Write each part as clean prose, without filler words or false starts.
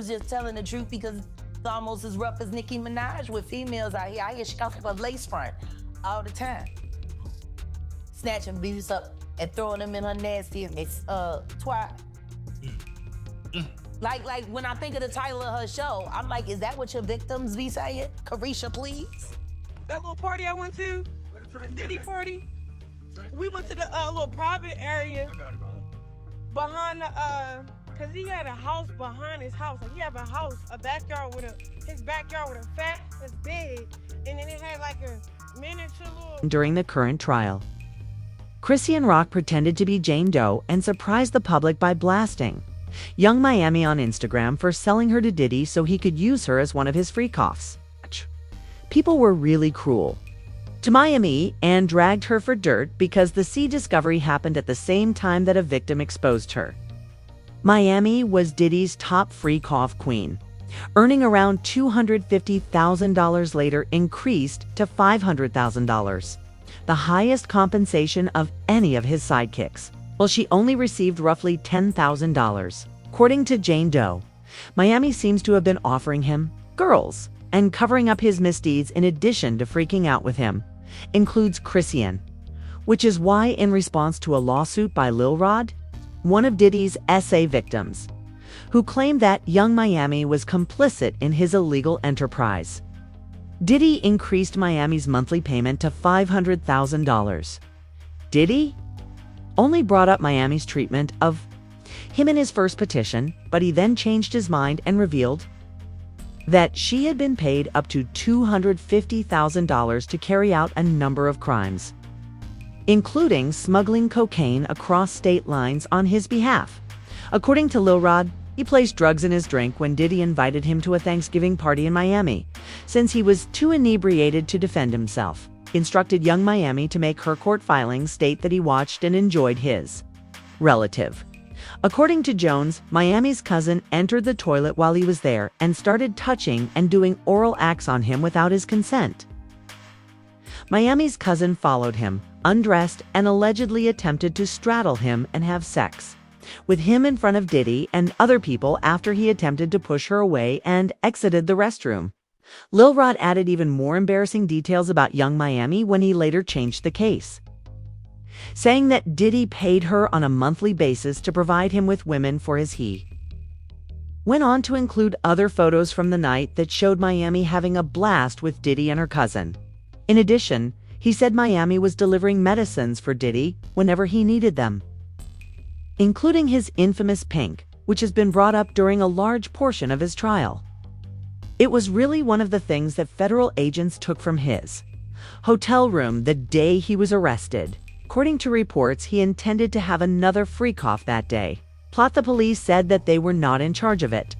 was just telling the truth because it's almost as rough as Nicki Minaj with females out here. I hear she got a lace front all the time. Snatching beats up and throwing them in her nasty twat. Like when I think of the title of her show, I'm like, is that what your victims be saying? Carisha, please? That little party I went to, the Diddy party, we went to the little private area behind the, cause he had a house behind his house. Like he had a backyard with his backyard with a fat, it's big, and then it had like a miniature little. During the current trial, Chrisean Rock pretended to be Jane Doe and surprised the public by blasting Young Miami on Instagram for selling her to Diddy so he could use her as one of his freak-offs. People were really cruel to Miami and dragged her for dirt because the sea discovery happened at the same time that a victim exposed her. Miami was Diddy's top freak-off queen, earning around $250,000 later increased to $500,000, the highest compensation of any of his sidekicks, while she only received roughly $10,000. According to Jane Doe, Miami seems to have been offering him girls and covering up his misdeeds in addition to freaking out with him, includes Chrisean, which is why in response to a lawsuit by Lil Rod, one of Diddy's SA victims, who claimed that Young Miami was complicit in his illegal enterprise, Diddy increased Miami's monthly payment to $500,000. Diddy only brought up Miami's treatment of him in his first petition, but he then changed his mind and revealed that she had been paid up to $250,000 to carry out a number of crimes, including smuggling cocaine across state lines on his behalf. According to Lil Rod, he placed drugs in his drink when Diddy invited him to a Thanksgiving party in Miami, since he was too inebriated to defend himself. Instructed Young Miami to make her court filings state that he watched and enjoyed his relative. According to Jones, Miami's cousin entered the toilet while he was there and started touching and doing oral acts on him without his consent. Miami's cousin followed him, undressed, and allegedly attempted to straddle him and have sex with him in front of Diddy and other people after he attempted to push her away and exited the restroom. Lil Rod added even more embarrassing details about Young Miami when he later changed the case, saying that Diddy paid her on a monthly basis to provide him with women for his he went on to include other photos from the night that showed Miami having a blast with Diddy and her cousin. In addition, he said Miami was delivering medicines for Diddy whenever he needed them, including his infamous pink, which has been brought up during a large portion of his trial. It was really one of the things that federal agents took from his hotel room the day he was arrested. According to reports, he intended to have another freak-off that day. The police said that they were not in charge of it.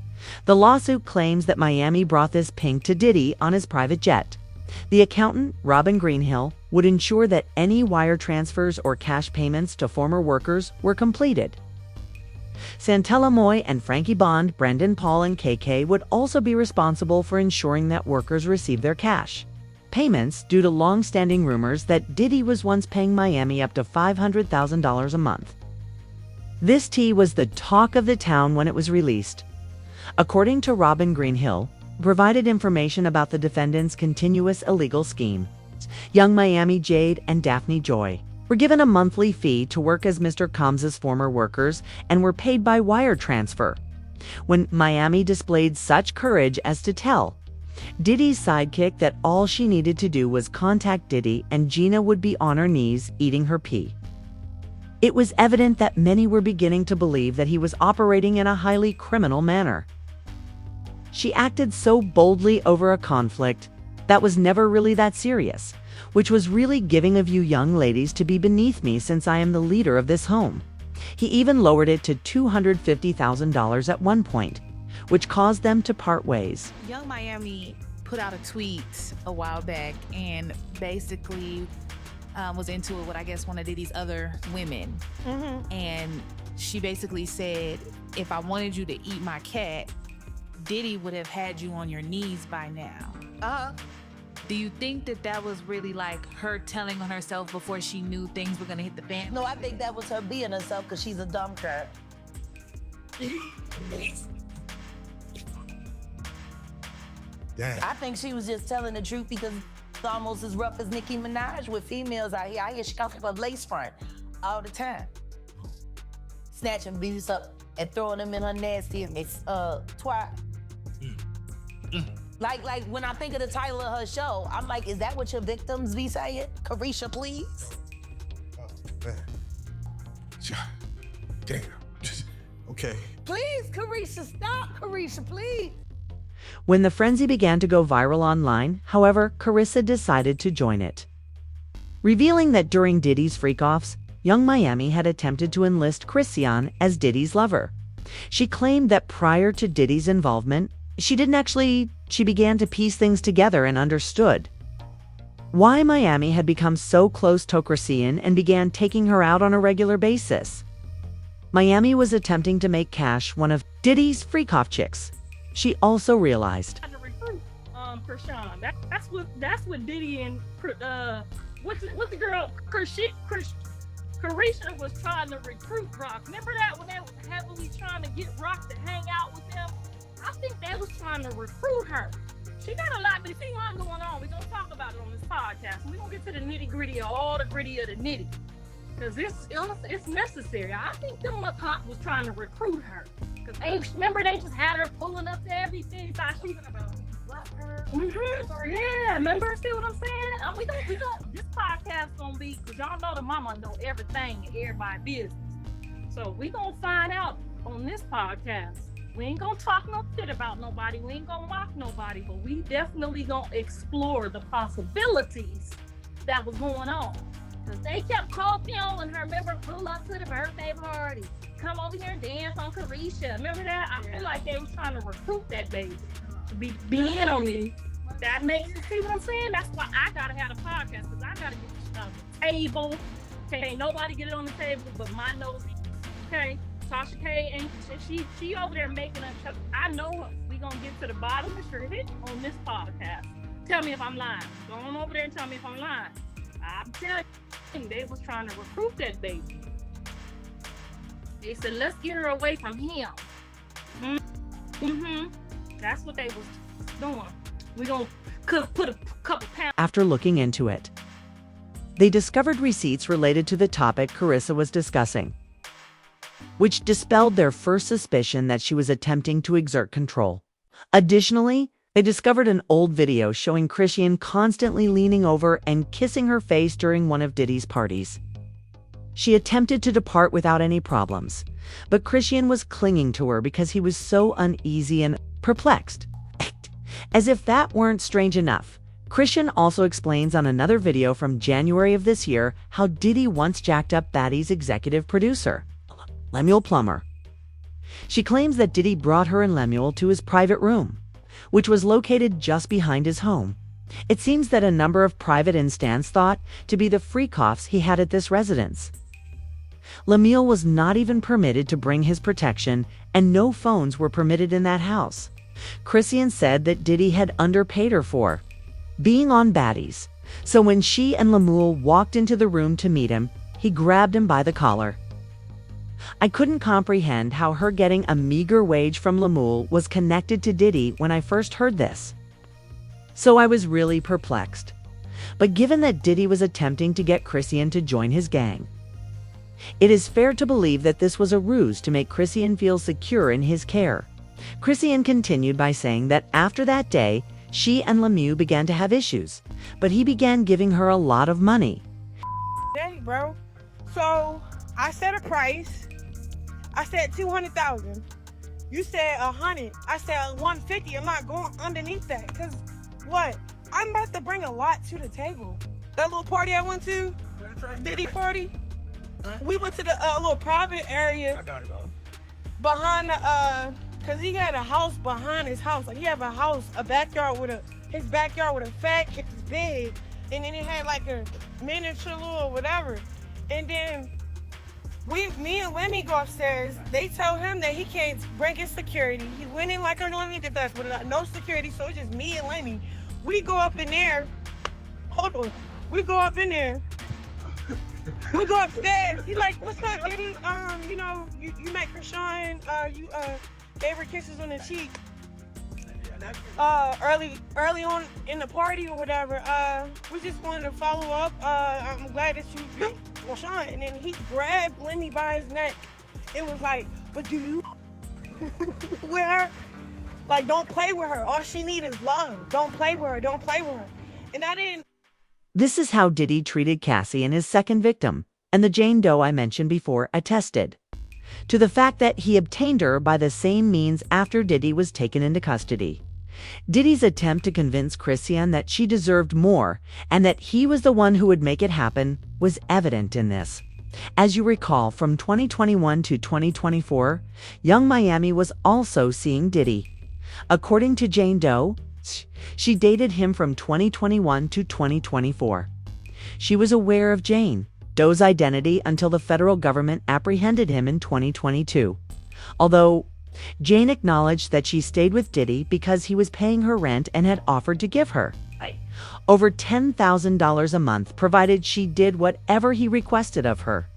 The lawsuit claims that Miami brought this pink to Diddy on his private jet. The accountant, Robin Greenhill, would ensure that any wire transfers or cash payments to former workers were completed. Santella Moy and Frankie Bond, Brendan Paul, and KK would also be responsible for ensuring that workers received their cash payments due to long-standing rumors that Diddy was once paying Miami up to $500,000 a month. This tea was the talk of the town when it was released. According to Robin Greenhill, provided information about the defendants' continuous illegal scheme. Young Miami, Jade, and Daphne Joy were given a monthly fee to work as Mr. Combs's former workers and were paid by wire transfer. When Miami displayed such courage as to tell Diddy's sidekick that all she needed to do was contact Diddy and Gina would be on her knees eating her pee. It was evident that many were beginning to believe that he was operating in a highly criminal manner. She acted so boldly over a conflict that was never really that serious, which was really giving of you young ladies to be beneath me since I am the leader of this home. He even lowered it to $250,000 at one point, which caused them to part ways. Young Miami put out a tweet a while back and basically was into it with, I guess, one of Diddy's other women. And she basically said, if I wanted you to eat my cat, Diddy would have had you on your knees by now. Do you think that that was really like her telling on herself before she knew things were gonna hit the fan? No, I think that was her being herself because she's a dumb cat. Damn. I think she was just telling the truth because it's almost as rough as Nicki Minaj with females out here. I hear she comes with a lace front all the time. Snatching beats up and throwing them in her nasty twat. Like when I think of the title of her show, I'm like, is that what your victims be saying? Carisha, please? Oh, man. Damn. Okay. Please, Carisha, stop, Carisha, please. When the frenzy began to go viral online, however, Carissa decided to join it. Revealing that during Diddy's freak-offs, Young Miami had attempted to enlist Chrisean as Diddy's lover. She claimed that prior to Diddy's involvement, she began to piece things together and understood why Miami had become so close to Chrisean and began taking her out on a regular basis. Miami was attempting to make Cash one of Diddy's freak-off chicks. She also realized To recruit Chrisean. That's what Diddy and what's the girl Carisha was trying to recruit Rock. Remember that when they were heavily trying to get Rock to hang out with them? I think they was trying to recruit her. She got a lot, but see what's going on. We're gonna talk about it on this podcast. We're gonna get to the nitty-gritty of all the gritty of the nitty. Because it's necessary. I think them cop was trying to recruit her. Because remember they just had her pulling up to everything. So she yeah, remember? See what I'm saying? We don't, this podcast gonna be, because y'all know the mama know everything and everybody's business. So we gonna find out on this podcast. We ain't gonna talk no shit about nobody. We ain't gonna mock nobody, but we definitely gonna explore the possibilities that was going on. Because they kept calling her, remember, pull up to the birthday party. Come over here and dance on Carisha. Remember that? I feel like they was trying to recruit that baby to be in on me. That makes you see what I'm saying? That's why I gotta have a podcast, because I gotta get this shit on the table. Can't nobody get it on the table but my nose. Okay? Tasha K, and she over there making us. I know her. We gonna get to the bottom of it on this podcast. Tell me if I'm lying. Go on over there and tell me if I'm lying. I'm telling you, they was trying to recruit that baby. They said, let's get her away from him. That's what they was doing. We gonna put a couple pounds. after looking into it. They discovered receipts related to the topic Carissa was discussing, which dispelled their first suspicion that she was attempting to exert control. Additionally, they discovered an old video showing Chrisean constantly leaning over and kissing her face during one of Diddy's parties. She attempted to depart without any problems, but Chrisean was clinging to her because he was so uneasy and perplexed. As if that weren't strange enough, Chrisean also explains on another video from January of this year how Diddy once jacked up Batty's executive producer, Lemuel Plummer. She claims that Diddy brought her and Lemuel to his private room, which was located just behind his home. It seems that a number of private instants thought to be the freak-offs he had at this residence. Lemuel was not even permitted to bring his protection, and no phones were permitted in that house. Chrisean said that Diddy had underpaid her for being on Batty's, so when she and Lemuel walked into the room to meet him, he grabbed him by the collar. I couldn't comprehend how her getting a meager wage from Lemuel was connected to Diddy when I first heard this. So I was really perplexed. But given that Diddy was attempting to get Chrisean to join his gang, it is fair to believe that this was a ruse to make Chrisean feel secure in his care. Chrisean continued by saying that after that day, she and Lemuel began to have issues, but he began giving her a lot of money. Hey, bro. So I set a price. I said 200,000. You said 100. I said 150. I'm not going underneath that. Cause what? I'm about to bring a lot to the table. That little party I went to, Diddy party. We went to the little private area behind the cause he had a house behind his house. Like he have a house, his backyard with a fat, it's big, and then he had like a miniature little whatever. And then me and Lemmy go upstairs. They tell him that he can't bring his security. He went in like underneath the desk with no security, so it's just me and Lemmy. We go up in there. Hold on. We go up in there. We go upstairs. He's like, "What's up, Diddy? You know, you met Chrisean. You gave her kisses on the cheek." early on in the party or whatever, we just wanted to follow up. I'm glad that you well, Sean, and then he grabbed Lenny by his neck. It was like, but do you with her? Like, don't play with her. All she needs is love. Don't play with her. Don't play with her. And I didn't. This is how Diddy treated Cassie and his second victim, and the Jane Doe I mentioned before attested to the fact that he obtained her by the same means after Diddy was taken into custody. Diddy's attempt to convince Chrisean that she deserved more and that he was the one who would make it happen was evident in this. As you recall, from 2021 to 2024, Young Miami was also seeing Diddy. According to Jane Doe, she dated him from 2021 to 2024. She was aware of Jane Doe's identity until the federal government apprehended him in 2022. Although Jane acknowledged that she stayed with Diddy because he was paying her rent and had offered to give her over $10,000 a month, provided she did whatever he requested of her,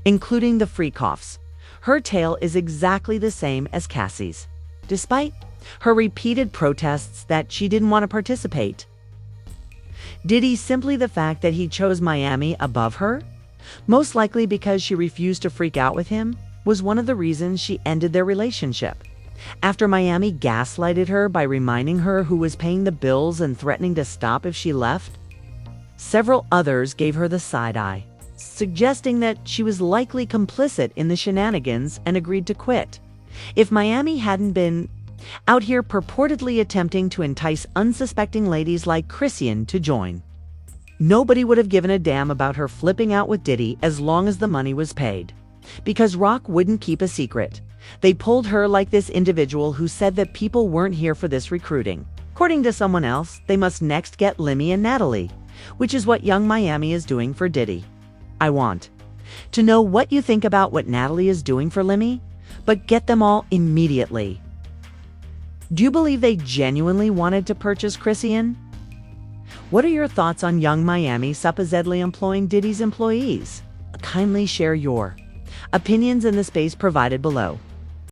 including the free coughs. Her tale is exactly the same as Cassie's, despite her repeated protests that she didn't want to participate. Diddy simply the fact that he chose Miami above her, most likely because she refused to freak out with him, was one of the reasons she ended their relationship. After Miami gaslighted her by reminding her who was paying the bills and threatening to stop if she left, several others gave her the side eye, suggesting that she was likely complicit in the shenanigans and agreed to quit. If Miami hadn't been out here purportedly attempting to entice unsuspecting ladies like Chrisean to join, nobody would have given a damn about her flipping out with Diddy as long as the money was paid. Because Rock wouldn't keep a secret, they pulled her like this individual who said that people weren't here for this recruiting. According to someone else, they must next get Lemmy and Natalie, which is what Young Miami is doing for Diddy. I want to know what you think about what Natalie is doing for Lemmy, but get them all immediately. Do you believe they genuinely wanted to purchase Chrisean? What are your thoughts on Young Miami supposedly employing Diddy's employees? Kindly share your opinions in the space provided below.